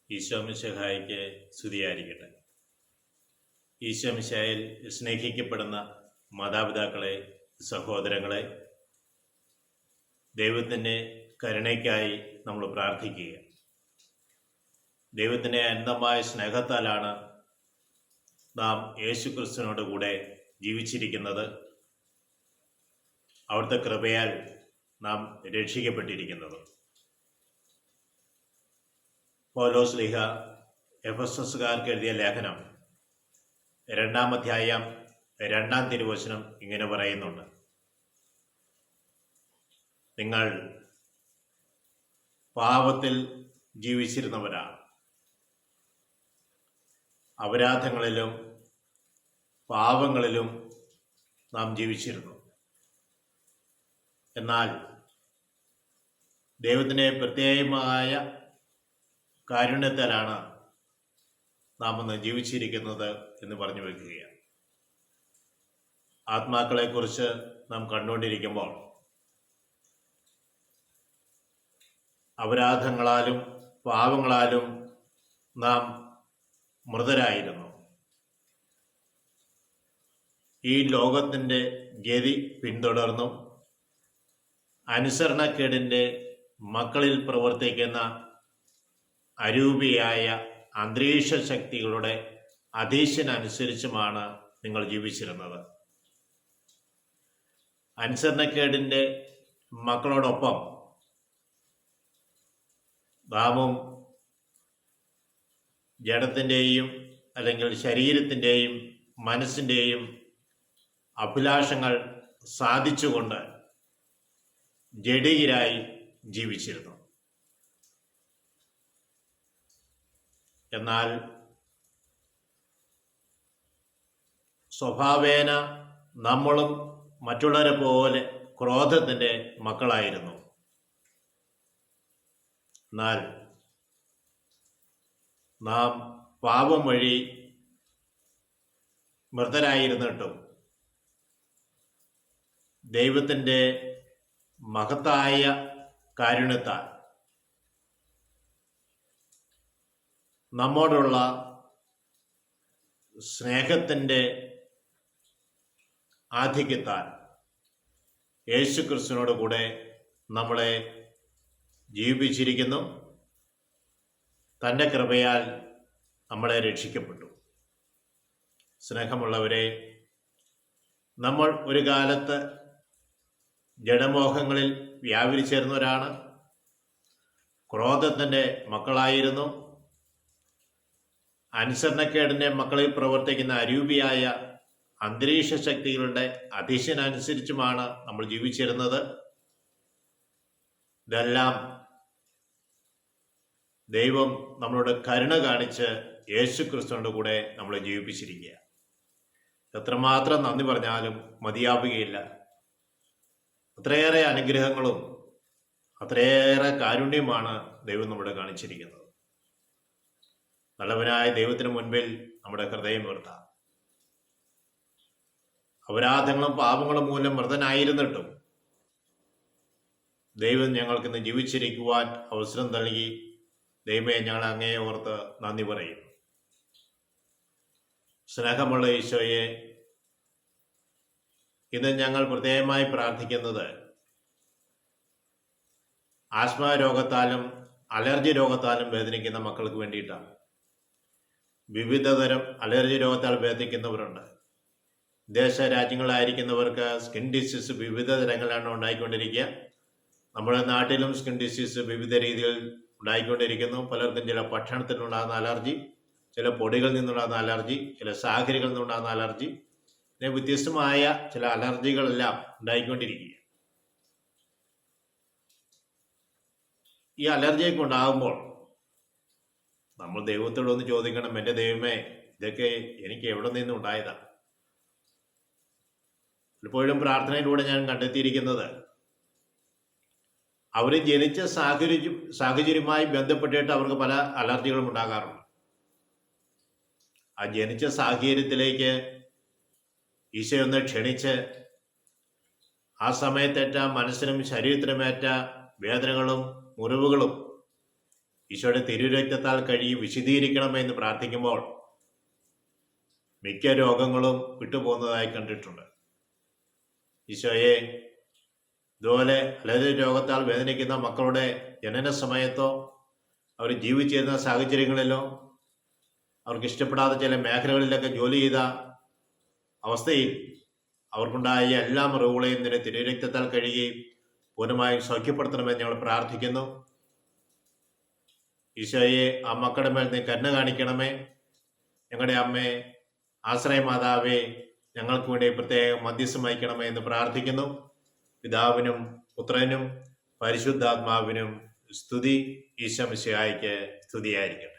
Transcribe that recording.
ഈശോമിശിഹായ്ക്ക് സ്തുതിയായിരിക്കട്ടെ. ഈശോമിശിഹായിൽ സ്നേഹിക്കപ്പെടുന്ന മാതാപിതാക്കളെ, സഹോദരങ്ങളെ, ദൈവത്തിൻ്റെ കരുണയ്ക്കായി നമ്മൾ പ്രാർത്ഥിക്കുക. ദൈവത്തിൻ്റെ അനന്തമായ സ്നേഹത്താലാണ് നാം യേശുക്രിസ്തുവിനോട് കൂടെ ജീവിച്ചിരിക്കുന്നത്. അവിടുത്തെ കൃപയാൽ നാം രക്ഷിക്കപ്പെട്ടിരിക്കുന്നത്. പൗലോസ് ശ്ലീഹ എഫെസസുകാർക്ക് എഴുതിയ ലേഖനം 2-ാം അധ്യായം 2-ാം തിരുവചനം ഇങ്ങനെ പറയുന്നുണ്ട്: നിങ്ങൾ പാപത്തിൽ ജീവിച്ചിരുന്നവരാണ്, അപരാധങ്ങളിലും പാപങ്ങളിലും നാം ജീവിച്ചിരുന്നു. എന്നാൽ ദൈവത്തിൻ്റെ പ്രത്യേകമായ കാരുണ്യത്താലാണ് നാം ഇന്ന് ജീവിച്ചിരിക്കുന്നത് എന്ന് പറഞ്ഞു വയ്ക്കുകയാണ്. ആത്മാക്കളെക്കുറിച്ച് നാം കണ്ടുകൊണ്ടിരിക്കുമ്പോൾ അപരാധങ്ങളാലും പാപങ്ങളാലും നാം മൃതരായിരുന്നു. ഈ ലോകത്തിൻ്റെ ഗതി പിന്തുടർന്നും അനുസരണക്കേടിൻ്റെ മക്കളിൽ പ്രവർത്തിക്കുന്ന അരൂപിയായ അന്തരീക്ഷ ശക്തികളുടെ അധീശനനുസരിച്ചുമാണ് നിങ്ങൾ ജീവിച്ചിരുന്നത്. അനുസരണക്കേടിൻ്റെ മക്കളോടൊപ്പം നാമും ജഡത്തിൻ്റെയും അല്ലെങ്കിൽ ശരീരത്തിൻ്റെയും മനസ്സിൻ്റെയും അഭിലാഷങ്ങൾ സാധിച്ചുകൊണ്ട് ജഡികരായി ജീവിച്ചിരുന്നു. എന്നാൽ സ്വഭാവേന നമ്മളും മറ്റുള്ളവരെ പോലെ ക്രോധത്തിൻ്റെ മക്കളായിരുന്നു. എന്നാൽ നാം പാപം വഴി മൃതരായിരുന്നിട്ടും ദൈവത്തിൻ്റെ മഹത്തായ കാരുണ്യത്താൽ നമ്മോടുള്ള സ്നേഹത്തിൻ്റെ ആധിക്യത്താൽ യേശുക്രിസ്തുവിനോട് കൂടെ നമ്മളെ ജീവിപ്പിച്ചിരിക്കുന്നു. തൻ്റെ കൃപയാൽ നമ്മളെ രക്ഷിക്കപ്പെട്ടു. സ്നേഹമുള്ളവരെ, നമ്മൾ ഒരു കാലത്ത് ജഡമോഹങ്ങളിൽ വ്യാപരിച്ചേർന്നവരാണ്, ക്രോധത്തിൻ്റെ മക്കളായിരുന്നു. അനുസരണക്കേടിൻ്റെ മക്കളിൽ പ്രവർത്തിക്കുന്ന അരൂപിയായ അന്തരീക്ഷ ശക്തികളുടെ അധീശനനുസരിച്ചുമാണ് നമ്മൾ ജീവിച്ചിരുന്നത്. ഇതെല്ലാം ദൈവം നമ്മളോട് കരുണ കാണിച്ച് യേശുക്രിസ്തുവിൻ്റെ കൂടെ നമ്മളെ ജീവിപ്പിച്ചിരിക്കുക. എത്രമാത്രം നന്ദി പറഞ്ഞാലും മതിയാവുകയില്ല. അത്രയേറെ അനുഗ്രഹങ്ങളും അത്രയേറെ കാരുണ്യമാണ് ദൈവം നമ്മളെ കാണിച്ചിരിക്കുന്നത്. നല്ലവനായ ദൈവത്തിന് മുൻപിൽ നമ്മുടെ ഹൃദയം ഉയർത്താം. അപരാധങ്ങളും പാപങ്ങളും മൂലം മൃതനായിരുന്നിട്ടും ദൈവം ഞങ്ങൾക്കിന്ന് ജീവിച്ചിരിക്കുവാൻ അവസരം നൽകി. ദൈവമേ, ഞങ്ങൾ അങ്ങയെ ഓർത്ത് നന്ദി പറയുന്നു. സ്നേഹമുള്ള ഈശോയെ, ഇന്ന് ഞങ്ങൾ പ്രത്യേകമായി പ്രാർത്ഥിക്കുന്നത് ആസ്മ രോഗത്താലും അലർജി രോഗത്താലും വേദനിക്കുന്ന മക്കൾക്ക് വേണ്ടിയിട്ടാണ്. വിവിധതരം അലർജി രോഗത്താൽ വേദനിക്കുന്നവരുണ്ട്. വിദേശ രാജ്യങ്ങളിലായിരിക്കുന്നവർക്ക് സ്കിൻ ഡിസീസ് വിവിധ തരങ്ങളിലാണ് ഉണ്ടായിക്കൊണ്ടിരിക്കുക. നമ്മുടെ നാട്ടിലും സ്കിൻ ഡിസീസ് വിവിധ രീതിയിൽ ഉണ്ടായിക്കൊണ്ടിരിക്കുന്നു. പലർക്കും ചില ഭക്ഷണത്തിനുണ്ടാകുന്ന അലർജി, ചില പൊടികളിൽ നിന്നുണ്ടാകുന്ന അലർജി, ചില സാഹചര്യങ്ങളിൽ നിന്നുണ്ടാകുന്ന അലർജി, പിന്നെ വ്യത്യസ്തമായ ചില അലർജികളെല്ലാം ഉണ്ടായിക്കൊണ്ടിരിക്കുക. ഈ അലർജിയൊക്കെ ഉണ്ടാകുമ്പോൾ നമ്മൾ ദൈവത്തോടൊന്ന് ചോദിക്കണം, എൻ്റെ ദൈവമേ, ഇതൊക്കെ എനിക്ക് എവിടെ നിന്നും ഉണ്ടായതാണ്. പലപ്പോഴും പ്രാർത്ഥനയിലൂടെ ഞാൻ കണ്ടെത്തിയിരിക്കുന്നത് അവർ ജനിച്ച സാഹചര്യവുമായി ബന്ധപ്പെട്ടിട്ട് അവർക്ക് പല അലർജികളും ഉണ്ടാകാറുണ്ട്. ആ ജനിച്ച സാഹചര്യത്തിലേക്ക് ഈശോയൊന്ന് ക്ഷണിച്ച് ആ സമയത്തേറ്റ മനസ്സിനും ശരീരത്തിനുമേറ്റ വേദനകളും മുറിവുകളും ഈശോയുടെ തിരുരക്തത്താൽ കഴുകി വിശദീകരിക്കണമെന്ന് പ്രാർത്ഥിക്കുമ്പോൾ മിക്ക രോഗങ്ങളും വിട്ടുപോകുന്നതായി കണ്ടിട്ടുണ്ട്. ഈശോയെ ഇതുപോലെ പലതരം രോഗത്താൽ വേദനിക്കുന്ന മക്കളുടെ ജനന സമയത്തോ അവർ ജീവിച്ചിരുന്ന സാഹചര്യങ്ങളിലോ അവർക്ക് ഇഷ്ടപ്പെടാത്ത ചില മേഖലകളിലൊക്കെ ജോലി ചെയ്ത അവസ്ഥയിൽ അവർക്കുണ്ടായ എല്ലാ മുറിവുകളെയും നിന്റെ തിരുരക്തത്താൽ കഴുകി പൂർണ്ണമായും സൗഖ്യപ്പെടുത്തണമെന്ന് ഞങ്ങൾ പ്രാർത്ഥിക്കുന്നു. ഈശോയെ ആ മക്കളുടെ മേൽ നീ കരുണ കാണിക്കണമേ. ഞങ്ങളുടെ അമ്മേ, ആശ്രയമാതാവേ, ഞങ്ങൾക്ക് വേണ്ടി പ്രത്യേകം മധ്യസ്ഥം വഹിക്കണമേ എന്ന് പ്രാർത്ഥിക്കുന്നു. പിതാവിനും പുത്രനും പരിശുദ്ധാത്മാവിനും സ്തുതി. ഈശോ മിശിഹായ്ക്ക് സ്തുതിയായിരിക്കട്ടെ.